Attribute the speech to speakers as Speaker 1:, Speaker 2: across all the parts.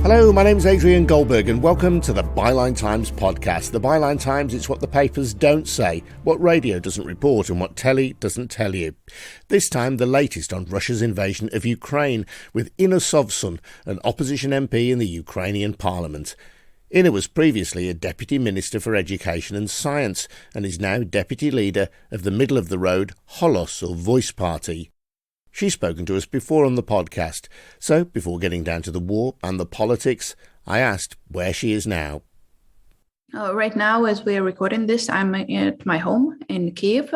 Speaker 1: Hello, my name's Adrian Goldberg and welcome to the Byline Times podcast. The Byline Times, it's what the papers don't say, what radio doesn't report and what telly doesn't tell you. This time, the latest on Russia's invasion of Ukraine with Inna Sovsun, an opposition MP in the Ukrainian parliament. Inna was previously a Deputy Minister for Education and Science and is now Deputy Leader of the middle-of-the-road Holos or Voice Party. She's spoken to us before on the podcast, so before getting down to the war and the politics, I asked where she is now.
Speaker 2: Right now, as we are recording this, I'm at my home in Kiev.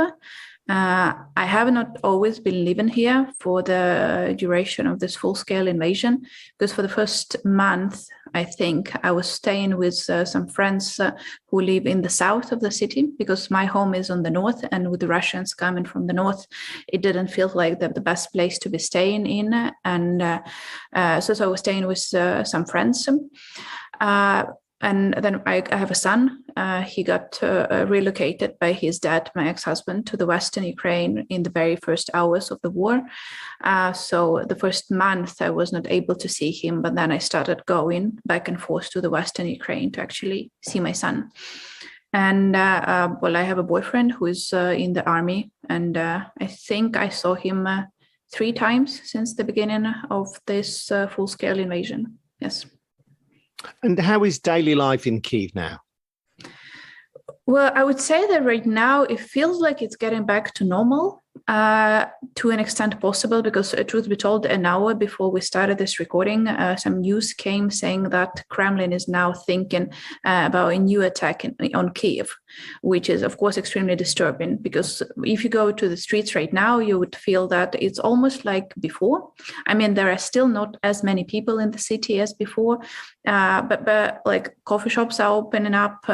Speaker 2: I have not always been living here for the duration of this full-scale invasion, because for the first month, I think, I was staying with some friends who live in the south of the city, because my home is on the north, and with the Russians coming from the north, it didn't feel like the best place to be staying in. And so I was staying with some friends. And then I have a son. He got relocated by his dad, my ex-husband, to the Western Ukraine in the very first hours of the war. So the first month I was not able to see him, but then I started going back and forth to the Western Ukraine to actually see my son. And I have a boyfriend who is in the army, and I think I saw him 3 times since the beginning of this full-scale invasion. Yes.
Speaker 3: And how is daily life in Kiev now?
Speaker 2: Well, I would say that right now it feels like it's getting back to normal to an extent possible, because truth be told, an hour before we started this recording, some news came saying that Kremlin is now thinking about a new attack on Kiev, which is, of course, extremely disturbing, because if you go to the streets right now, you would feel that it's almost like before. I mean, there are still not as many people in the city as before, but like coffee shops are opening up,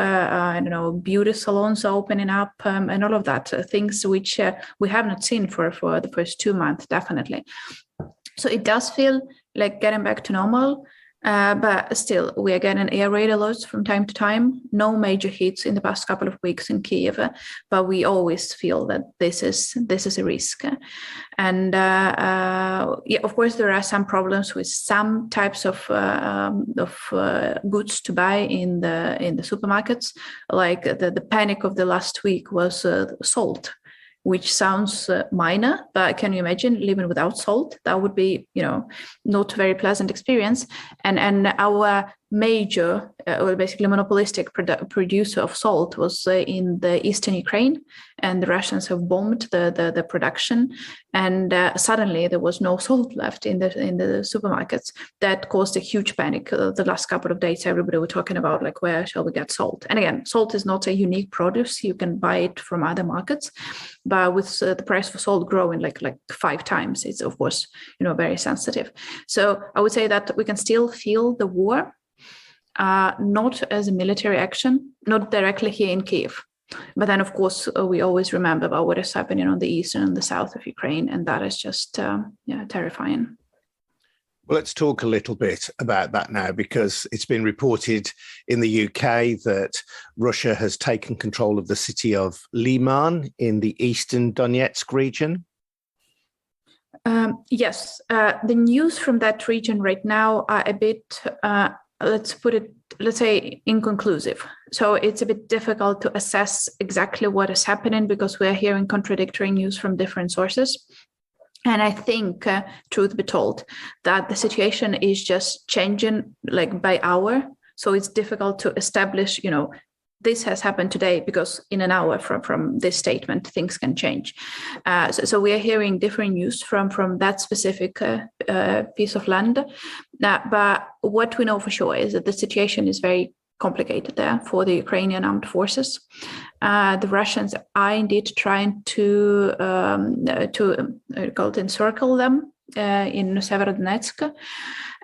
Speaker 2: beauty salons are opening up, and all of that, things which we have not seen for the first 2 months, definitely. So it does feel like getting back to normal, but still we are getting air raid alerts from time to time. No major hits in the past couple of weeks in Kiev, but we always feel that this is a risk. And of course there are some problems with some types of goods to buy in the supermarkets. Like the panic of the last week was salt, which sounds minor, but can you imagine living without salt? That would be, not a very pleasant experience. And our major, basically monopolistic producer of salt was in the eastern Ukraine, and the Russians have bombed the production, and suddenly there was no salt left in the supermarkets. That caused a huge panic. The last couple of days, everybody were talking about, like, where shall we get salt? And again, salt is not a unique produce. You can buy it from other markets, but with the price for salt growing like 5 times, it's of course, very sensitive. So I would say that we can still feel the war, not as a military action, not directly here in Kiev. But then, of course, we always remember about what is happening on the east and the south of Ukraine, and that is just terrifying.
Speaker 3: Well, let's talk a little bit about that now, because it's been reported in the UK that Russia has taken control of the city of Liman in the eastern Donetsk region.
Speaker 2: Yes, the news from that region right now are a bit, let's say, inconclusive. So it's a bit difficult to assess exactly what is happening, because we're hearing contradictory news from different sources. And I think, truth be told, that the situation is just changing like by hour. So it's difficult to establish, this has happened today, because in an hour from this statement, things can change. So we are hearing different news from that specific piece of land. But what we know for sure is that the situation is very complicated there for the Ukrainian armed forces. The Russians are indeed trying to encircle them in Severodonetsk,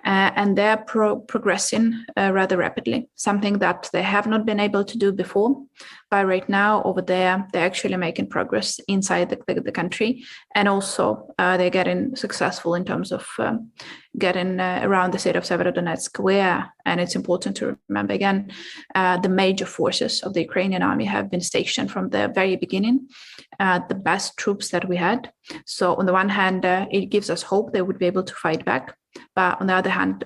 Speaker 2: and they're progressing rather rapidly, something that they have not been able to do before. But right now over there, they're actually making progress inside the country. And also they're getting successful in terms of getting around the city of Severodonetsk, where, and it's important to remember again, the major forces of the Ukrainian army have been stationed from the very beginning, the best troops that we had. So on the one hand, it gives us hope they would be able to fight back. But on the other hand,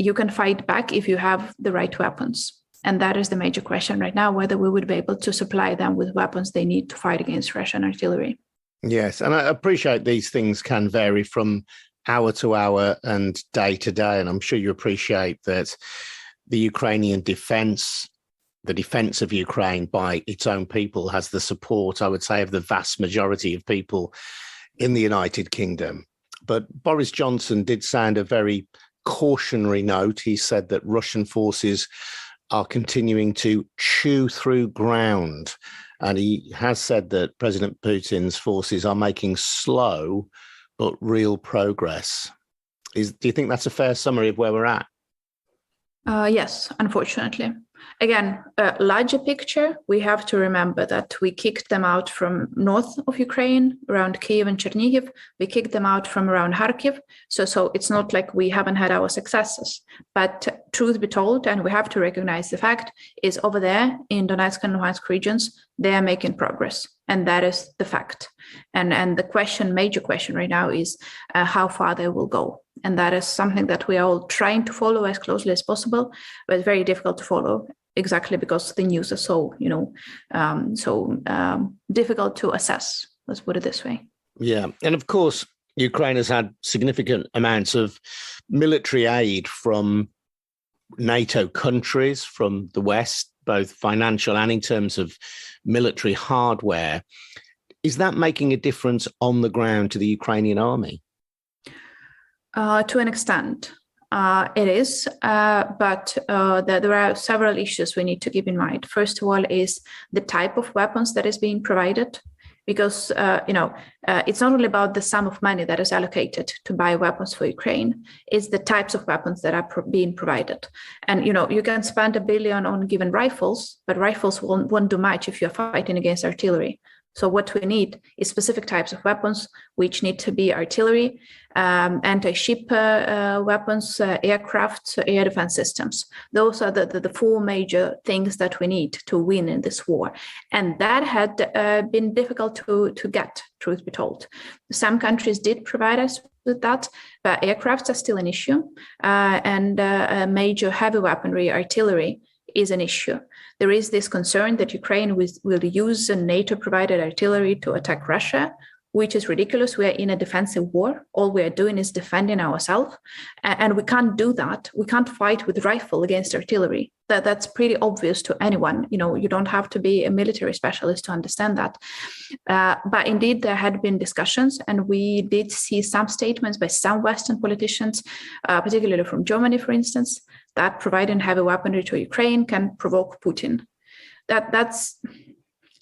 Speaker 2: you can fight back if you have the right weapons. And that is the major question right now, whether we would be able to supply them with weapons they need to fight against Russian artillery.
Speaker 3: Yes, and I appreciate these things can vary from hour to hour and day to day. And I'm sure you appreciate that the Ukrainian defense, the defense of Ukraine by its own people, has the support, I would say, of the vast majority of people in the United Kingdom. But Boris Johnson did sound a very cautionary note. He said that Russian forces are continuing to chew through ground. And he has said that President Putin's forces are making slow but real progress. Do you think that's a fair summary of where we're at?
Speaker 2: Yes, unfortunately. Again, a larger picture, we have to remember that we kicked them out from north of Ukraine, around Kiev and Chernihiv. We kicked them out from around Kharkiv. So it's not like we haven't had our successes. But truth be told, and we have to recognize the fact, is over there in Donetsk and Luhansk regions, they are making progress. And that is the fact. And the major question right now is how far they will go. And that is something that we are all trying to follow as closely as possible, but it's very difficult to follow exactly because the news is so difficult to assess. Let's put it this way.
Speaker 3: Yeah. And of course, Ukraine has had significant amounts of military aid from NATO countries, from the West, both financial and in terms of military hardware. Is that making a difference on the ground to the Ukrainian army?
Speaker 2: To an extent, it is, but there are several issues we need to keep in mind. First of all is the type of weapons that is being provided, because it's not only about the sum of money that is allocated to buy weapons for Ukraine, it's the types of weapons that are being provided. And, you can spend $1 billion on given rifles, but rifles won't do much if you're fighting against artillery. So what we need is specific types of weapons, which need to be artillery, anti-ship weapons, aircraft, air defense systems. Those are the four major things that we need to win in this war. And that had been difficult to get, truth be told. Some countries did provide us with that, but aircrafts are still an issue. And major heavy weaponry, artillery, is an issue. There is this concern that Ukraine will use NATO-provided artillery to attack Russia, which is ridiculous. We are in a defensive war. All we are doing is defending ourselves. And we can't do that. We can't fight with rifle against artillery. That's pretty obvious to anyone. You don't have to be a military specialist to understand that. But indeed, there had been discussions, and we did see some statements by some Western politicians, particularly from Germany, for instance, that providing heavy weaponry to Ukraine can provoke Putin. That's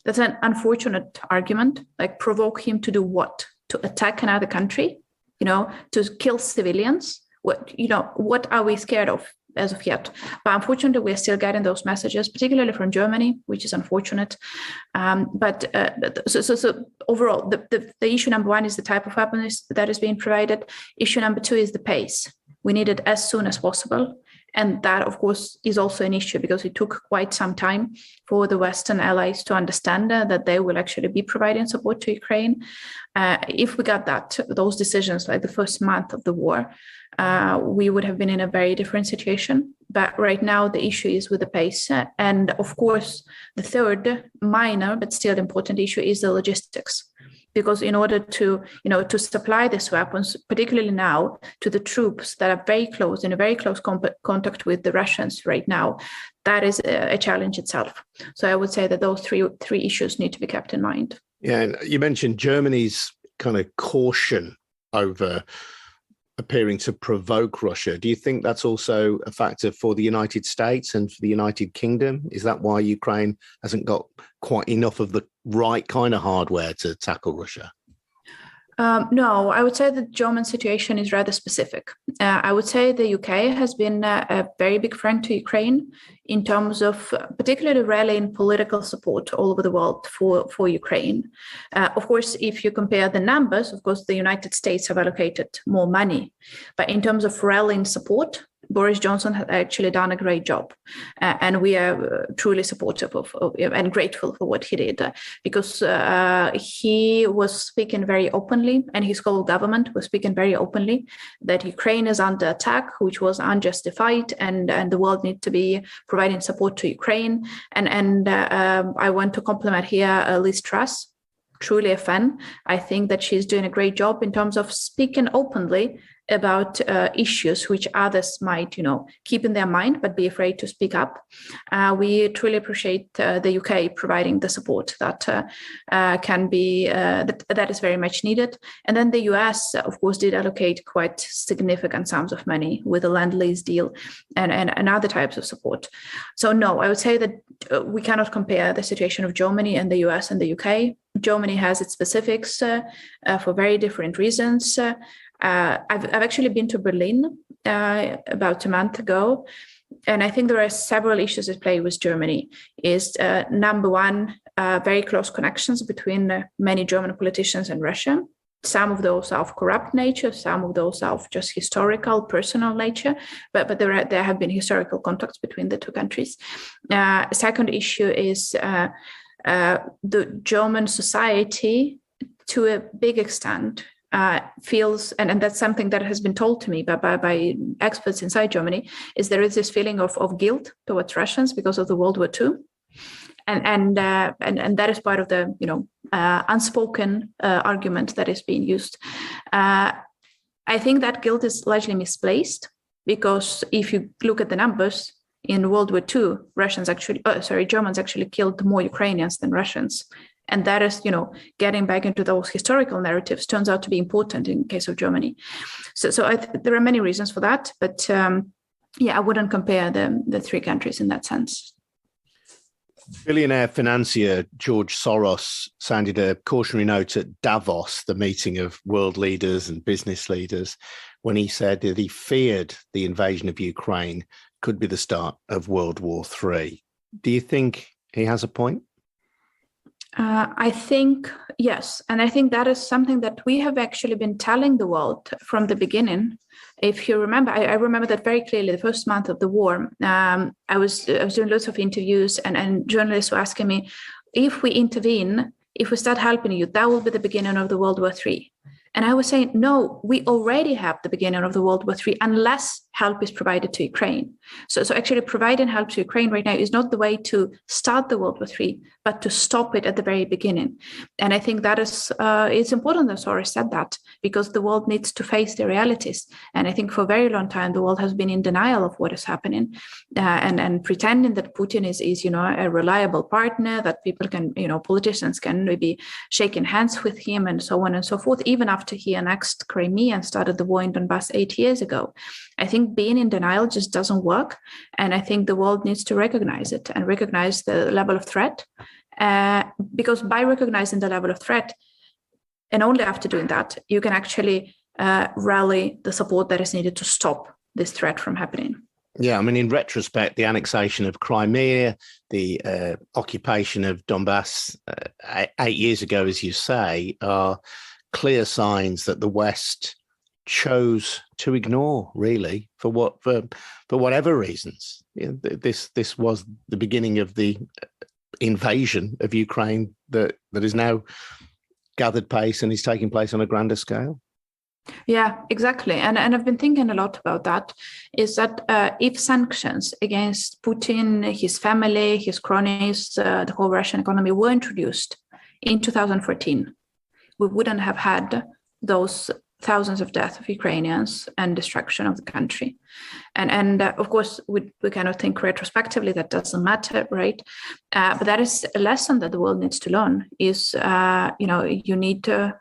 Speaker 2: an unfortunate argument. Like, provoke him to do what? To attack another country? To kill civilians? What are we scared of as of yet? But unfortunately, we're still getting those messages, particularly from Germany, which is unfortunate. So overall, the issue number one is the type of weapons that is being provided. Issue number two is the pace. We need it as soon as possible. And that, of course, is also an issue because it took quite some time for the Western allies to understand that they will actually be providing support to Ukraine. If we got those decisions like the first month of the war, we would have been in a very different situation. But right now, the issue is with the pace. And of course, the third minor but still important issue is the logistics. Because in order to supply these weapons, particularly now, to the troops that are very close, in a very close contact with the Russians right now, that is a challenge itself. So I would say that those three issues need to be kept in mind. Yeah,
Speaker 3: and you mentioned Germany's kind of caution over appearing to provoke Russia. Do you think that's also a factor for the United States and for the United Kingdom? Is that why Ukraine hasn't got quite enough of the right kind of hardware to tackle Russia?
Speaker 2: No, I would say the German situation is rather specific. I would say the UK has been a very big friend to Ukraine in terms of particularly rallying political support all over the world for Ukraine. Of course, if you compare the numbers, of course, the United States have allocated more money. But in terms of rallying support, Boris Johnson has actually done a great job, and we are truly supportive of and grateful for what he did, because he was speaking very openly, and his whole government was speaking very openly that Ukraine is under attack, which was unjustified, and the world needs to be providing support to Ukraine. And I want to compliment here Liz Truss. Truly a fan. I think that she's doing a great job in terms of speaking openly about issues which others might, keep in their mind but be afraid to speak up. We truly appreciate the UK providing the support that can be that is very much needed. And then the US, of course, did allocate quite significant sums of money with the Lend-Lease deal and other types of support. So no, I would say that we cannot compare the situation of Germany and the US and the UK. Germany has its specifics for very different reasons. I've actually been to Berlin about a month ago, and I think there are several issues at play with Germany. Is number one, very close connections between many German politicians and Russia. Some of those are of corrupt nature, some of those are of just historical, personal nature, but there have been historical contacts between the two countries. Second issue is the German society, to a big extent, feels, and that's something that has been told to me by experts inside Germany, is there is this feeling of guilt towards Russians because of the World War II, and that is part of the unspoken argument that is being used. I think that guilt is largely misplaced, because if you look at the numbers, in World War II, Germans actually killed more Ukrainians than Russians. And that is, getting back into those historical narratives turns out to be important in the case of Germany. So there are many reasons for that. But I wouldn't compare the three countries in that sense.
Speaker 3: Billionaire financier George Soros sounded a cautionary note at Davos, the meeting of world leaders and business leaders, when he said that he feared the invasion of Ukraine could be the start of World War III. Do you think he has a point?
Speaker 2: I think, yes. And I think that is something that we have actually been telling the world from the beginning. If you remember, I remember that very clearly, the first month of the war, I was doing lots of interviews, and journalists were asking me, if we intervene, if we start helping you, that will be the beginning of the World War III. And I was saying, no, we already have the beginning of the World War III unless help is provided to Ukraine. So actually providing help to Ukraine right now is not the way to start the World War III, but to stop it at the very beginning. And I think that is it's important that Soros said that, because the world needs to face the realities. And I think for a very long time, the world has been in denial of what is happening and pretending that Putin is a reliable partner, that people can, politicians can maybe shaking hands with him and so on and so forth, even after he annexed Crimea and started the war in Donbass 8 years ago. I think being in denial just doesn't work. And I think the world needs to recognize it and recognize the level of threat. Because by recognizing the level of threat, and only after doing that, you can actually rally the support that is needed to stop this threat from happening.
Speaker 3: Yeah, I mean, in retrospect, the annexation of Crimea, the occupation of Donbass 8 years ago, as you say, are clear signs that the West chose to ignore, really, for whatever reasons. This was the beginning of the invasion of Ukraine that is now gathered pace and is taking place on a grander scale.
Speaker 2: Yeah, exactly. And I've been thinking a lot about that, is that if sanctions against Putin, his family, his cronies, the whole Russian economy were introduced in 2014, we wouldn't have had those thousands of deaths of Ukrainians and destruction of the country. And of course, we cannot think retrospectively, that doesn't matter, right? But that is a lesson that the world needs to learn, is, you need to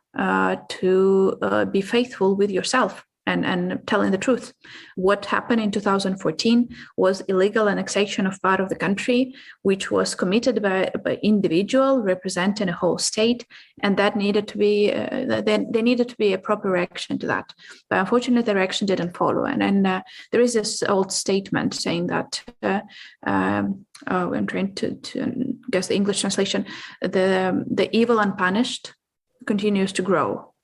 Speaker 2: be faithful with yourself and telling the truth. What happened in 2014 was illegal annexation of part of the country, which was committed by individual representing a whole state, and that needed to be there needed to be a proper reaction to that. But unfortunately, the reaction didn't follow. And there is this old statement saying that I'm trying to guess the English translation: the evil unpunished continues to grow.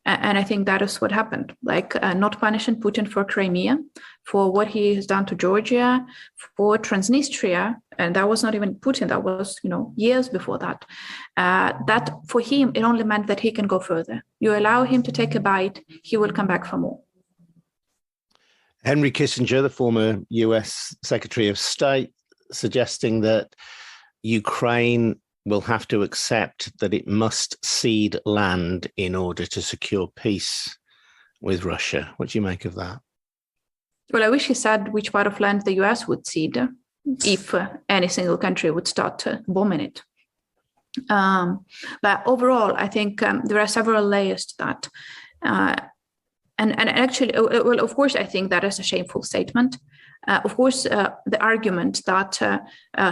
Speaker 2: And I think that is what happened, like not punishing Putin for Crimea, for what he has done to Georgia, for Transnistria. And that was not even Putin, that was, years before that. That for him, it only meant that he can go further. You allow him to take a bite, he will come back for more.
Speaker 3: Henry Kissinger, the former US Secretary of State, suggesting that Ukraine will have to accept that it must cede land in order to secure peace with Russia. What do you make of that?
Speaker 2: Well, I wish he said which part of land the US would cede if any single country would start bombing it. But overall, I think there are several layers to that. And actually, well, of course, I think that is a shameful statement. Of course, the argument that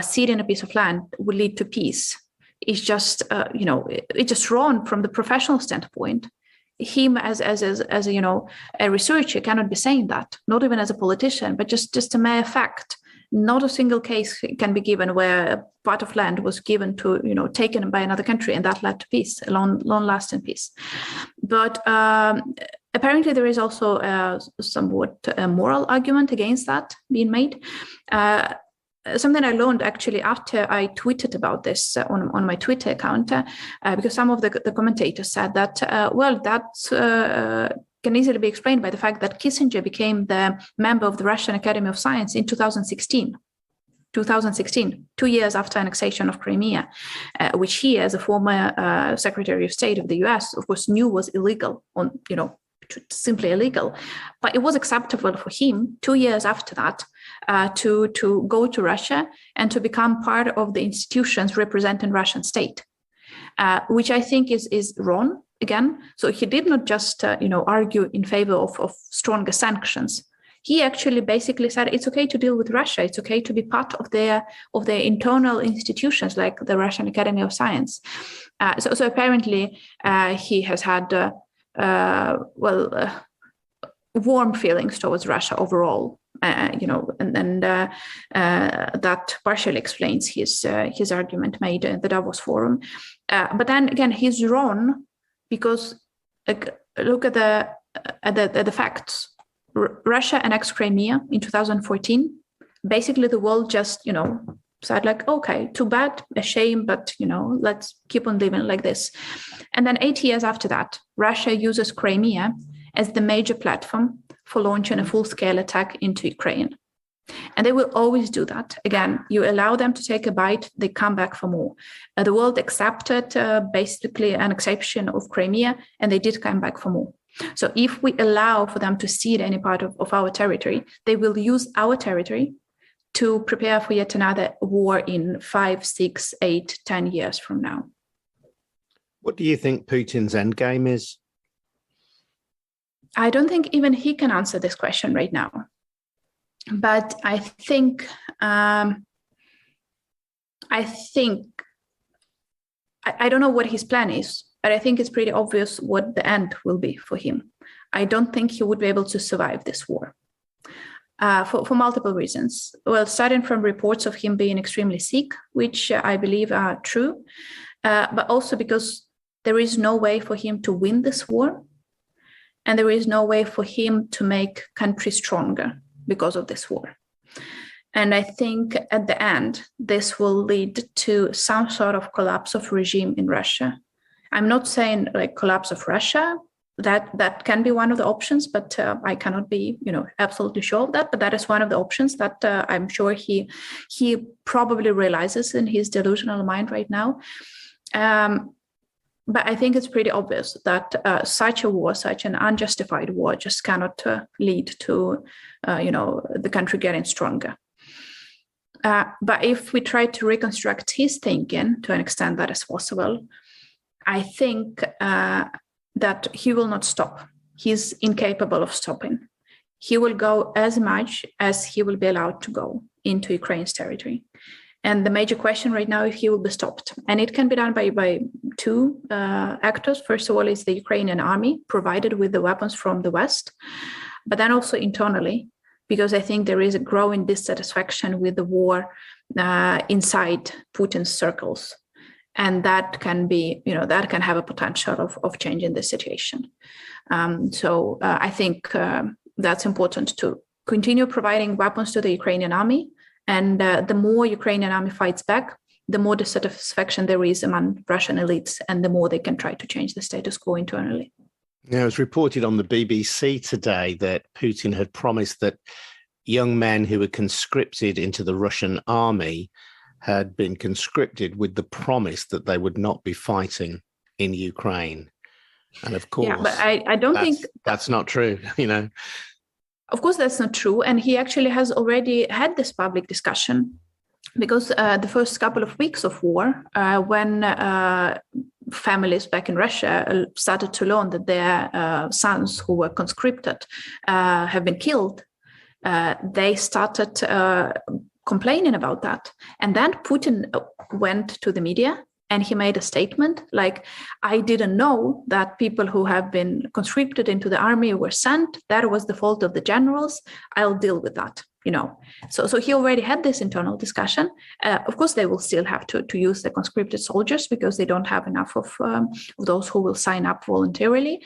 Speaker 2: ceding a piece of land would lead to peace is just, it's just wrong from the professional standpoint. Him as a researcher cannot be saying that, not even as a politician, but just a mere fact. Not a single case can be given where a part of land was given to, taken by another country, and that led to peace, a long-lasting peace. But apparently there is also somewhat a moral argument against that being made. Something I learned actually after I tweeted about this on my Twitter account, because some of the commentators said that, that can easily be explained by the fact that Kissinger became the member of the Russian Academy of Science in 2016, 2 years after annexation of Crimea, which he, as a former Secretary of State of the US, of course, knew was illegal, simply illegal. But it was acceptable for him 2 years after that to go to Russia and to become part of the institutions representing Russian state, which I think is wrong. Again, so he did not just argue in favor of stronger sanctions. He actually basically said it's okay to deal with Russia. It's okay to be part of their internal institutions like the Russian Academy of Science. So apparently he has had warm feelings towards Russia overall. And that partially explains his argument made in the Davos Forum. But then again, he's wrong because look at the facts. Russia annexed Crimea in 2014. Basically, the world just said like, okay, too bad, a shame, but let's keep on living like this. And then 8 years after that, Russia uses Crimea as the major platform for launching a full-scale attack into Ukraine. And they will always do that. Again, you allow them to take a bite, they come back for more. The world accepted basically an exception of Crimea, and they did come back for more. So if we allow for them to cede any part of our territory, they will use our territory to prepare for yet another war in 5, 6, 8, 10 years from now.
Speaker 3: What do you think Putin's endgame is?
Speaker 2: I don't think even he can answer this question right now. But I think I don't know what his plan is, but I think it's pretty obvious what the end will be for him. I don't think he would be able to survive this war for multiple reasons. Well, starting from reports of him being extremely sick, which I believe are true, but also because there is no way for him to win this war, and there is no way for him to make country stronger because of this war. And I think at the end, this will lead to some sort of collapse of regime in Russia. I'm not saying like collapse of Russia, that can be one of the options, but I cannot be, absolutely sure of that. But that is one of the options that I'm sure he probably realizes in his delusional mind right now. But I think it's pretty obvious that such a war, such an unjustified war, just cannot lead to, the country getting stronger. But if we try to reconstruct his thinking to an extent that is possible, I think that he will not stop. He's incapable of stopping. He will go as much as he will be allowed to go into Ukraine's territory. And the major question right now is if he will be stopped. And it can be done by two actors. First of all, is the Ukrainian army provided with the weapons from the West, but then also internally, because I think there is a growing dissatisfaction with the war inside Putin's circles. And that can be, that can have a potential of changing the situation. So I think that's important to continue providing weapons to the Ukrainian army. And the more Ukrainian army fights back, the more dissatisfaction there is among Russian elites, and the more they can try to change the status quo internally.
Speaker 3: Now, it was reported on the BBC today that Putin had promised that young men who were conscripted into the Russian army had been conscripted with the promise that they would not be fighting in Ukraine. And of course,
Speaker 2: but I don't think
Speaker 3: that's not true,
Speaker 2: Of course, that's not true. And he actually has already had this public discussion, because the first couple of weeks of war, when families back in Russia started to learn that their sons who were conscripted have been killed, they started complaining about that. And then Putin went to the media and he made a statement like, I didn't know that people who have been conscripted into the army were sent. That was the fault of the generals. I'll deal with that. So he already had this internal discussion. Of course, they will still have to use the conscripted soldiers because they don't have enough of those who will sign up voluntarily.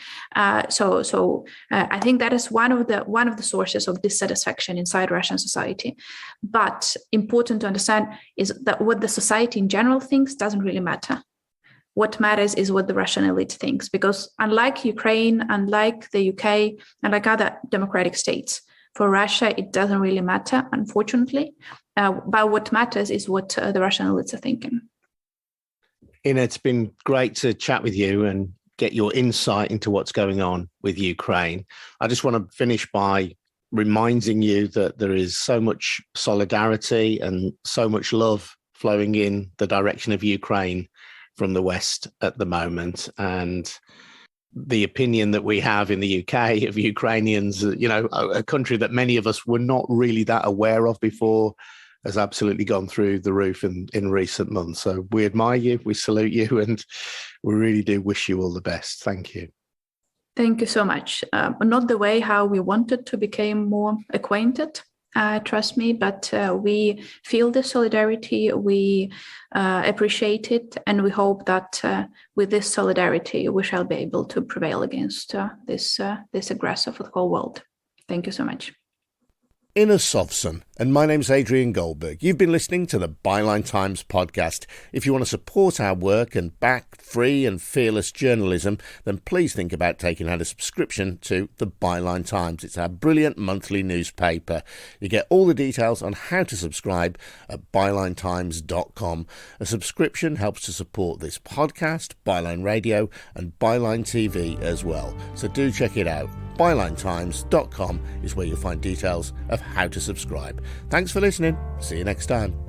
Speaker 2: So I think that is one of the sources of dissatisfaction inside Russian society. But important to understand is that what the society in general thinks doesn't really matter. What matters is what the Russian elite thinks, because unlike Ukraine, unlike the UK, unlike other democratic states, for Russia, it doesn't really matter, unfortunately. But what matters is what the Russian elites are thinking.
Speaker 3: Inna, it's been great to chat with you and get your insight into what's going on with Ukraine. I just want to finish by reminding you that there is so much solidarity and so much love flowing in the direction of Ukraine from the West at the moment. And the opinion that we have in the UK of Ukrainians, a country that many of us were not really that aware of before, has absolutely gone through the roof in recent months. So we admire you, we salute you, and we really do wish you all the best. Thank you.
Speaker 2: Thank you so much. Not the way how we wanted to become more acquainted, trust me, but we feel the solidarity, we appreciate it, and we hope that with this solidarity, we shall be able to prevail against this aggressor for the whole world. Thank you so much.
Speaker 1: Inna Sovsun, and my name's Adrian Goldberg. You've been listening to the Byline Times podcast. If you want to support our work and back free and fearless journalism, then please think about taking out a subscription to the Byline Times. It's our brilliant monthly newspaper. You get all the details on how to subscribe at bylinetimes.com. A subscription helps to support this podcast, Byline Radio, and Byline TV as well. So do check it out. bylinetimes.com is where you'll find details of how to subscribe. Thanks for listening. See you next time.